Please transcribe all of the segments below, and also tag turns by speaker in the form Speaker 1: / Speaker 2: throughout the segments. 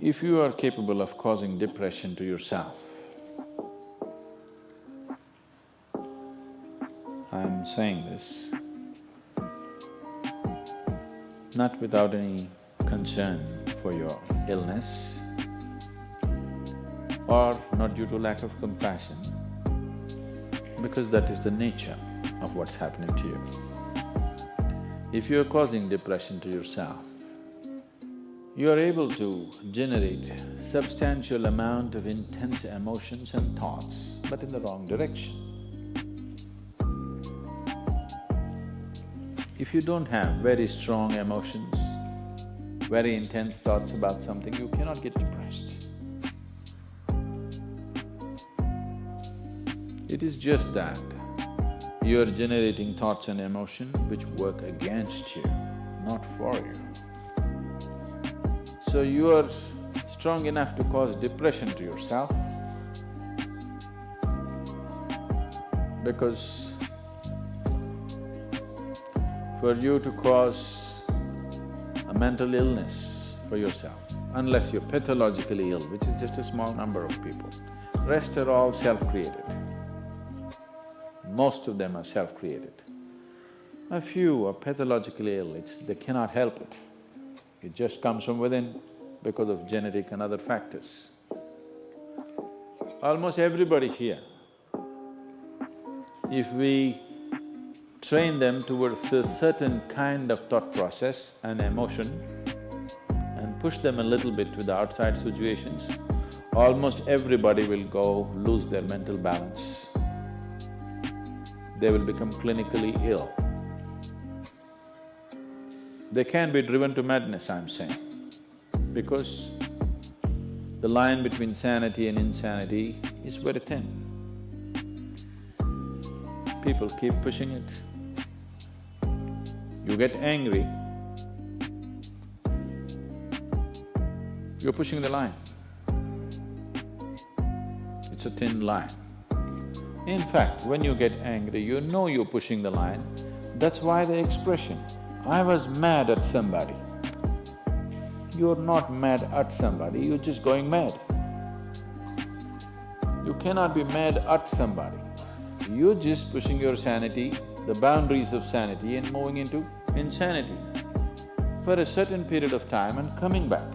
Speaker 1: If you are capable of causing depression to yourself, I'm saying this not without any concern for your illness or not due to lack of compassion, because that is the nature of what's happening to you. If you're causing depression to yourself, you are able to generate substantial amount of intense emotions and thoughts, but in the wrong direction. If you don't have very strong emotions, very intense thoughts about something, you cannot get depressed. It is just that you are generating thoughts and emotion which work against you, not for you. So you are strong enough to cause depression to yourself because for you to cause a mental illness for yourself, unless you're pathologically ill, which is just a small number of people, rest are all self-created. Most of them are self-created. A few are pathologically ill, they cannot help it. It just comes from within because of genetic and other factors. Almost everybody here, if we train them towards a certain kind of thought process and emotion and push them a little bit with the outside situations, almost everybody will go lose their mental balance. They will become clinically ill. They can be driven to madness, I'm saying, because the line between sanity and insanity is very thin. People keep pushing it. You get angry, you're pushing the line. It's a thin line. In fact, when you get angry, you know you're pushing the line. That's why the expression, "I was mad at somebody." You're not mad at somebody, you're just going mad. You cannot be mad at somebody. You're just pushing your sanity, the boundaries of sanity, and moving into insanity for a certain period of time and coming back.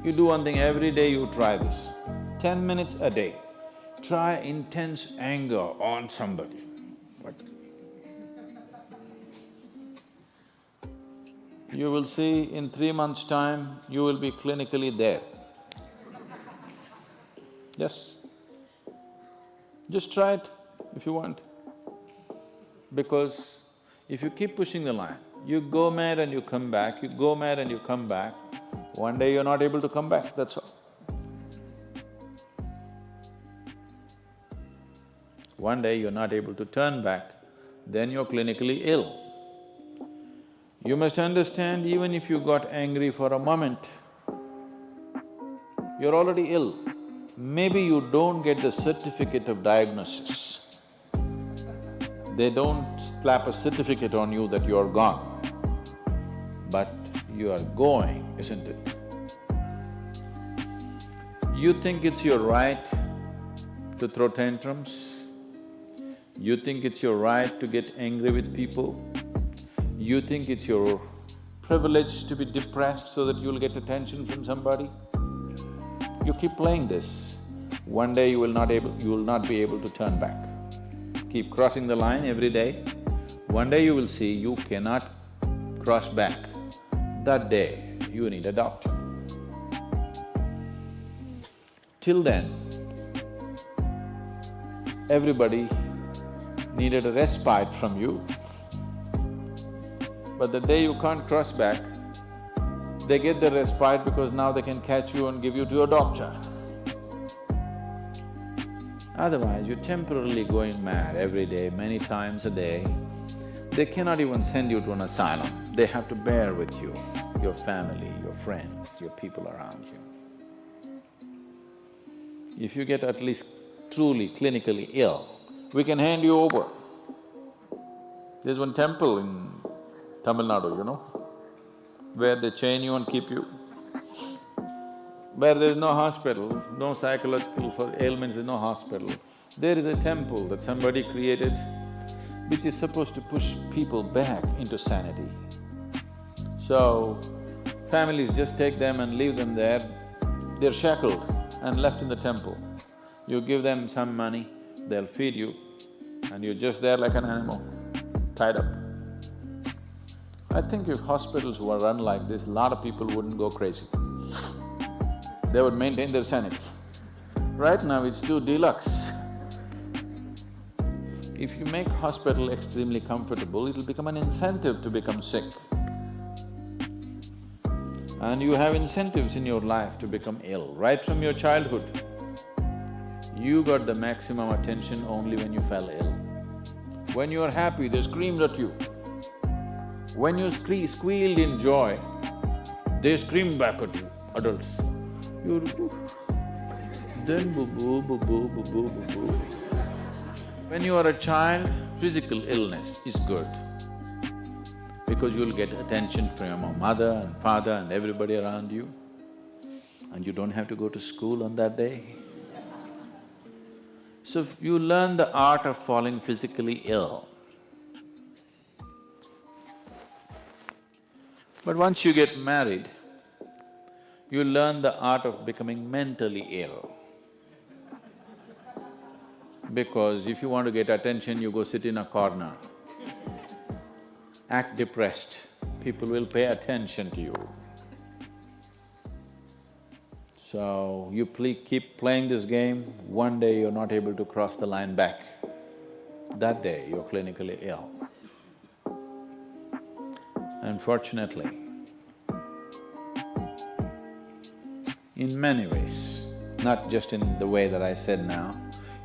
Speaker 1: You do one thing every day, you try this, 10 minutes a day. Try intense anger on somebody. What? You will see in 3 months' time, you will be clinically there. Yes. Just try it if you want. Because if you keep pushing the line, you go mad and you come back, you go mad and you come back, one day you're not able to come back, that's all. One day you're not able to turn back, then you're clinically ill. You must understand, even if you got angry for a moment, you're already ill. Maybe you don't get the certificate of diagnosis. They don't slap a certificate on you that you're gone, but you are going, isn't it? You think it's your right to throw tantrums? You think it's your right to get angry with people? You think it's your privilege to be depressed so that you'll get attention from somebody? You keep playing this, one day you will not be able to turn back. Keep crossing the line every day, one day you will see you cannot cross back. That day, you need a doctor. Till then, everybody needed a respite from you. But the day you can't cross back, they get the respite because now they can catch you and give you to a doctor. Otherwise, you're temporarily going mad every day, many times a day. They cannot even send you to an asylum, they have to bear with you, your family, your friends, your people around you. If you get at least truly clinically ill, we can hand you over. There's one temple in Tamil Nadu, where they chain you and keep you. where there is no hospital, no psychological for ailments, there's no hospital, there is a temple that somebody created which is supposed to push people back into sanity. So, families just take them and leave them there, they're shackled and left in the temple. You give them some money, they'll feed you, and you're just there like an animal, tied up. I think if hospitals were run like this, a lot of people wouldn't go crazy. They would maintain their sanity. Right now it's too deluxe. If you make hospital extremely comfortable, it'll become an incentive to become sick. And you have incentives in your life to become ill, right from your childhood. You got the maximum attention only when you fell ill. When you are happy, they screamed at you. When you squealed in joy, they screamed back at you, adults. You're then boo-boo, boo-boo, boo-boo, boo-boo. When you are a child, physical illness is good because you'll get attention from your mother and father and everybody around you, and you don't have to go to school on that day. So if you learn the art of falling physically ill. But once you get married, you learn the art of becoming mentally ill. Because if you want to get attention, you go sit in a corner, act depressed, people will pay attention to you. So, you keep playing this game, one day you're not able to cross the line back. That day, you're clinically ill. Unfortunately, in many ways, not just in the way that I said now,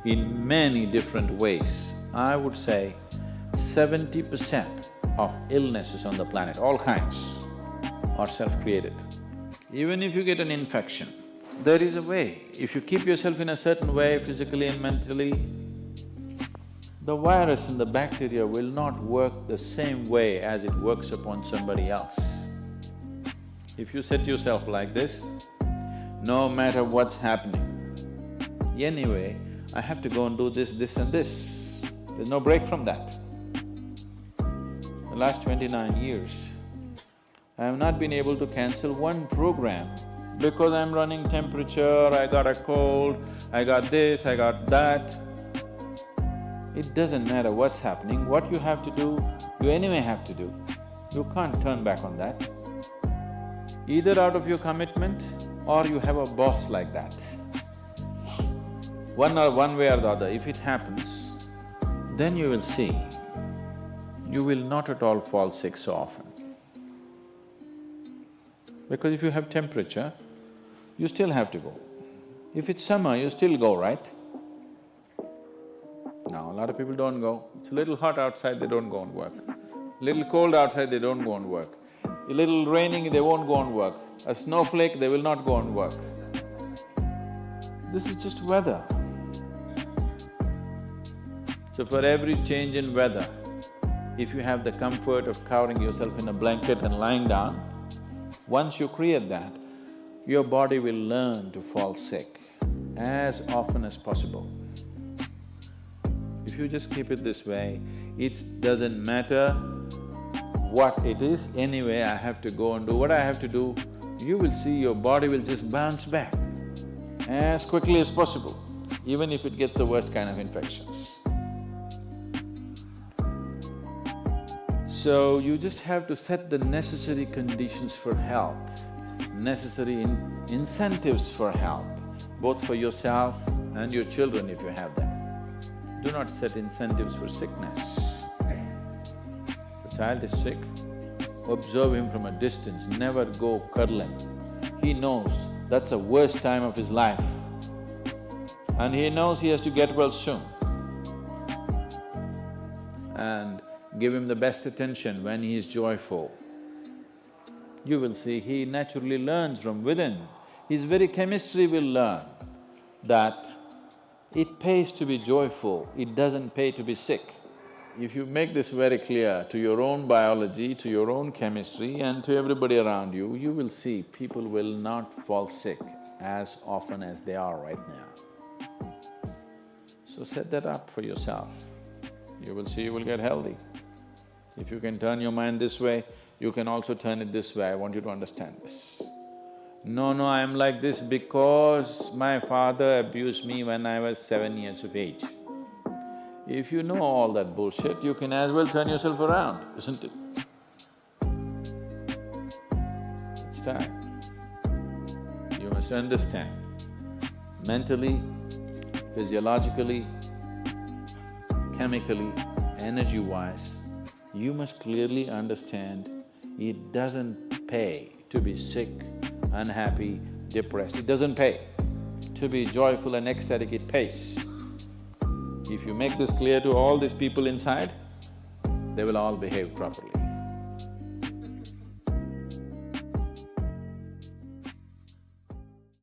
Speaker 1: in many different ways, I would say 70% of illnesses on the planet, all kinds, are self-created. Even if you get an infection, there is a way. If you keep yourself in a certain way, physically and mentally, the virus and the bacteria will not work the same way as it works upon somebody else. If you set yourself like this, no matter what's happening, anyway, I have to go and do this, this and this. There's no break from that. The last 29 years, I have not been able to cancel one program because I'm running temperature, I got a cold, I got this, I got that. It doesn't matter what's happening, what you have to do, you anyway have to do. You can't turn back on that. Either out of your commitment or you have a boss like that. One way or the other, if it happens, then you will see, you will not at all fall sick so often. Because if you have temperature, you still have to go. If it's summer, you still go, right? Now, a lot of people don't go. It's a little hot outside, they don't go and work. Little cold outside, they don't go and work. A little raining, they won't go and work. A snowflake, they will not go and work. This is just weather. So for every change in weather, if you have the comfort of covering yourself in a blanket and lying down, once you create that, your body will learn to fall sick as often as possible. If you just keep it this way, it doesn't matter what it is, anyway I have to go and do what I have to do, you will see your body will just bounce back as quickly as possible, even if it gets the worst kind of infections. So, you just have to set the necessary conditions for health, necessary incentives for health, both for yourself and your children if you have them. Do not set incentives for sickness. The child is sick, observe him from a distance, never go cuddling. He knows that's the worst time of his life and he knows he has to get well soon. And give him the best attention when he is joyful. You will see he naturally learns from within. His very chemistry will learn that it pays to be joyful, it doesn't pay to be sick. If you make this very clear to your own biology, to your own chemistry and to everybody around you, you will see people will not fall sick as often as they are right now. So set that up for yourself. You will see you will get healthy. If you can turn your mind this way, you can also turn it this way. I want you to understand this. No, I'm like this because my father abused me when I was 7 years of age. If you know all that bullshit, you can as well turn yourself around, isn't it? It's time. You must understand, mentally, physiologically, chemically, energy-wise, you must clearly understand it doesn't pay to be sick, unhappy, depressed. It doesn't pay. To be joyful and ecstatic, it pays. If you make this clear to all these people inside, they will all behave properly.